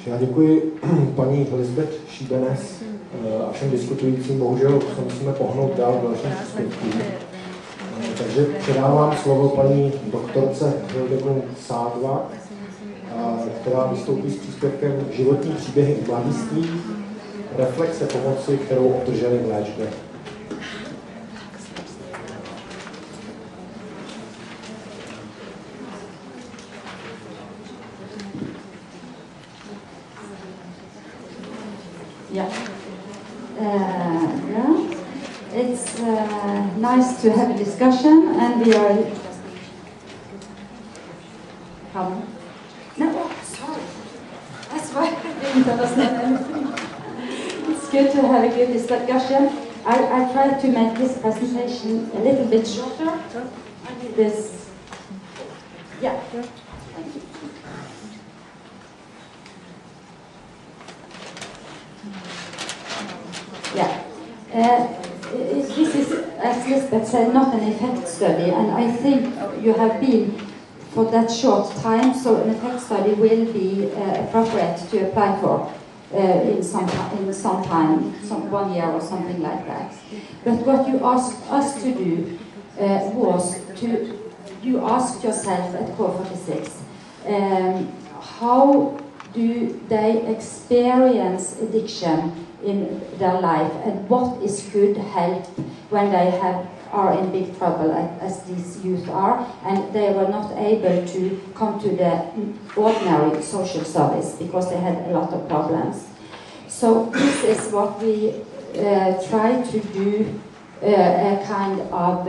Já děkuji paní Elizabeth Šíbenes a všem diskutujícím. Bohužel se musíme pohnout dál k dalším příspěvkům. Takže předávám slovo paní doktorce Hildegard Sagwaag, která vystoupí s příspěvkem Životní příběhy mladiství, reflexe pomoci, kterou obdrželi v léčbě. Yeah. It's nice to have a discussion, and we are. No, sorry. That's why I didn't understand anything. It's good to have a good discussion. I tried to make this presentation a little bit shorter. I did this. Yeah. Thank you. Yeah. This is, as Lisbeth said, not an effect study, and I think you have been for that short time, so an effect study will be appropriate to apply for in some time, 1 year or something like that. But what you asked us to do was you asked yourself at Core 46, how do they experience addiction in their life, and what is good help when they are in big trouble, as these youth are, and they were not able to come to the ordinary social service because they had a lot of problems. So this is what we try to do a kind of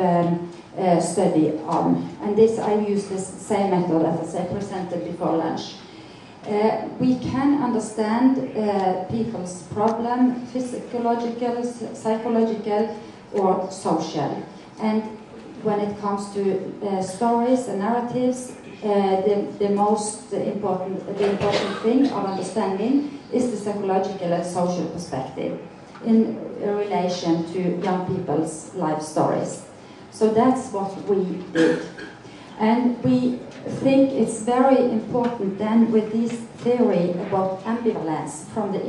study on, and this I use this same method as I presented before lunch. We can understand people's problem, physiological, psychological, or social. And when it comes to stories and narratives, the important thing of understanding is the psychological and social perspective in relation to young people's life stories. So that's what we did. And we think it's very important then with this theory about ambivalence from the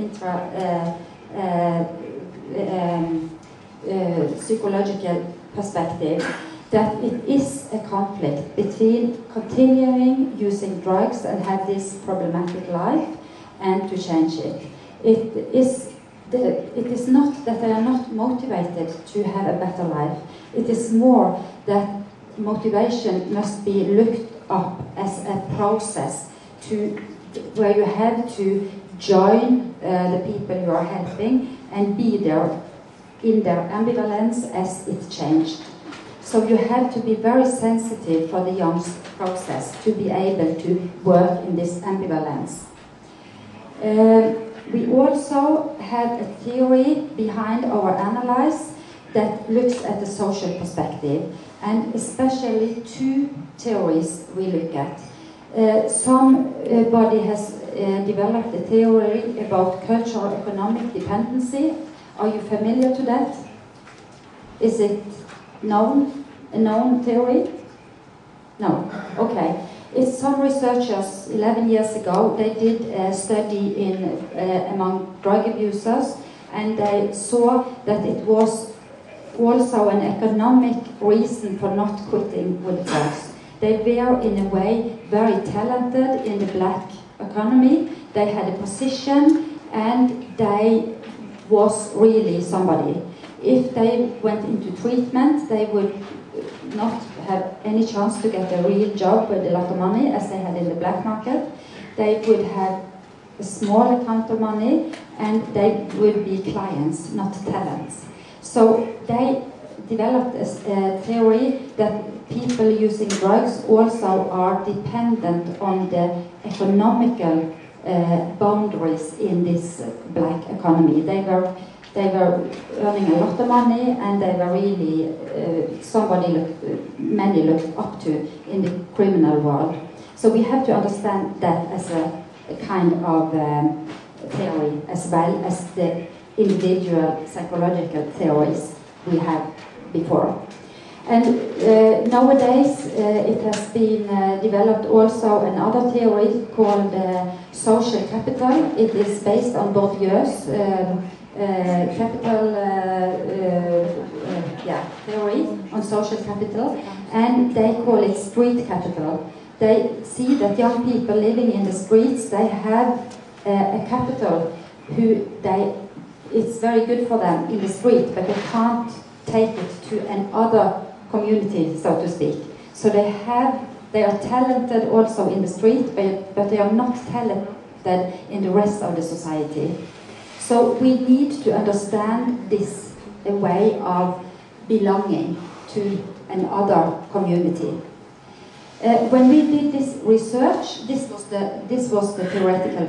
psychological perspective, that it is a conflict between continuing using drugs and have this problematic life and to change it. It is not that they are not motivated to have a better life. It is more that motivation must be looked up as a process where you have to join the people you are helping and be there in their ambivalence as it changed. So you have to be very sensitive for the young process to be able to work in this ambivalence. We also have a theory behind our analysis that looks at the social perspective, and especially two theories we look at. Somebody has developed a theory about cultural economic dependency. Are you familiar to that? Is it known? A known theory? No. Okay. It's some researchers 11 years ago, they did a study among drug abusers, and they saw that it was also an economic reason for not quitting with drugs. They were in a way very talented in the black economy. They had a position and they was really somebody. If they went into treatment, they would not have any chance to get a real job with a lot of money as they had in the black market. They would have a small amount of money and they would be clients, not talents. So they developed a theory that people using drugs also are dependent on the economical boundaries in this black economy. They were earning a lot of money, and they were really many looked up to in the criminal world. So we have to understand that as a kind of theory, as well as the individual psychological theories we had before. And nowadays it has been developed also another theory called social capital. It is based on Bourdieu's capital theory on social capital, and they call it street capital. They see that young people living in the streets, they have a capital it's very good for them in the street, but they can't take it to another community, so to speak. So they are talented also in the street, but they are not talented in the rest of the society. So we need to understand this way of belonging to another community. When we did this research, this was the theoretical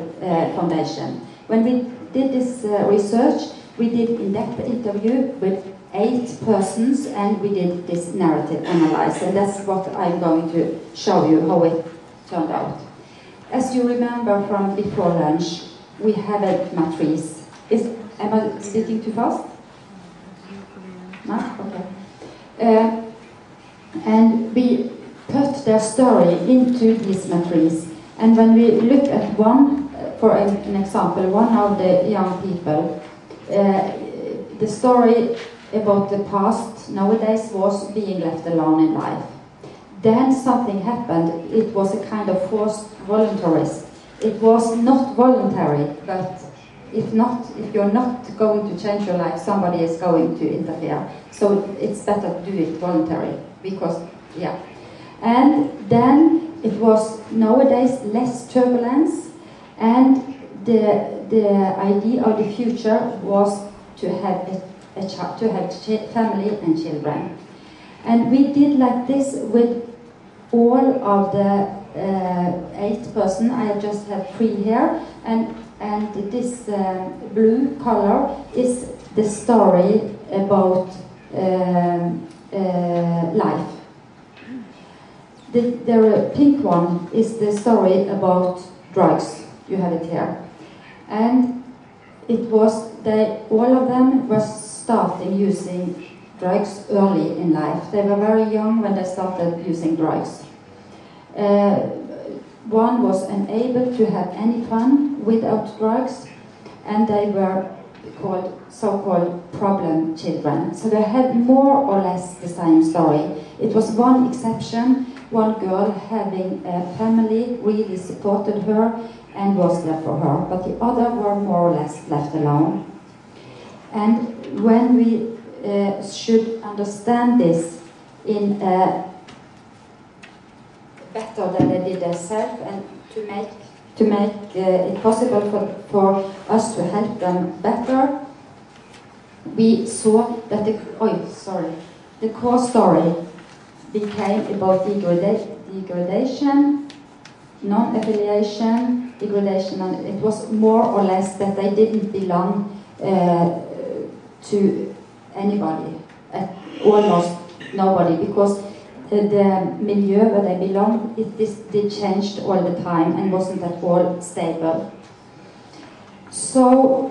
foundation. When we did this research, we did in-depth interview with 8 persons, and we did this narrative analysis, and that's what I'm going to show you how it turned out. As you remember from before lunch, we have a matrice. Am I speaking too fast? No? Okay. And we put their story into this matrice, and when we look at one, for an example, one of the young people, the story about the past nowadays was being left alone in life. Then something happened. It was a kind of forced voluntarism. It was not voluntary, but if you're not going to change your life, somebody is going to interfere. So it's better to do it voluntary, because, yeah. And then it was nowadays less turbulence, and the idea of the future was to have family and children. And we did like this with all of the 8 persons. I just have 3 here, and this blue color is the story about life. The pink one is the story about drugs. You have it here. And it was all of them were starting using drugs early in life. They were very young when they started using drugs. One was unable to have any fun without drugs, and they were so-called problem children. So they had more or less the same story. It was one exception. One girl having a family really supported her and was there for her, but the other were more or less left alone. And when we should understand this in better than they did themselves, and to make it possible for us to help them better, we saw that the core story became about degradation, non-affiliation, degradation, and it was more or less that they didn't belong to anybody, almost nobody, because the milieu where they belonged, it changed all the time and wasn't at all stable. So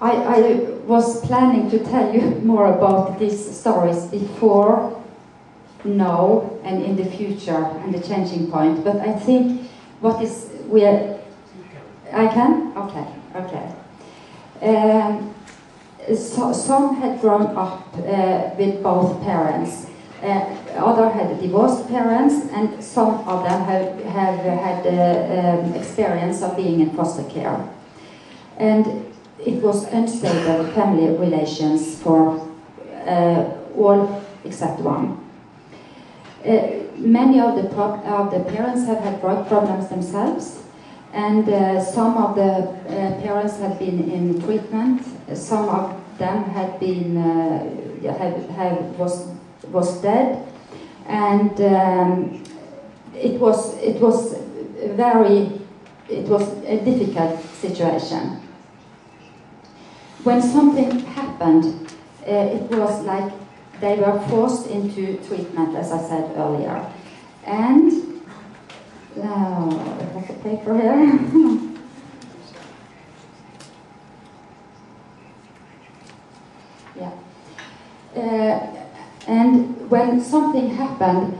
I was planning to tell you more about these stories before, now, and in the future, and the changing point. But I think I can? Okay. So some had grown up with both parents. Other had divorced parents, and some of them have had experience of being in foster care. And it was unstable family relations for all except one. Many of the parents have had drug problems themselves, and some of the parents had been in treatment. Some of them had been was dead, and it was a difficult situation. When something happened, it was like they were forced into treatment, as I said earlier. And I have a paper here. Yeah. when something happened,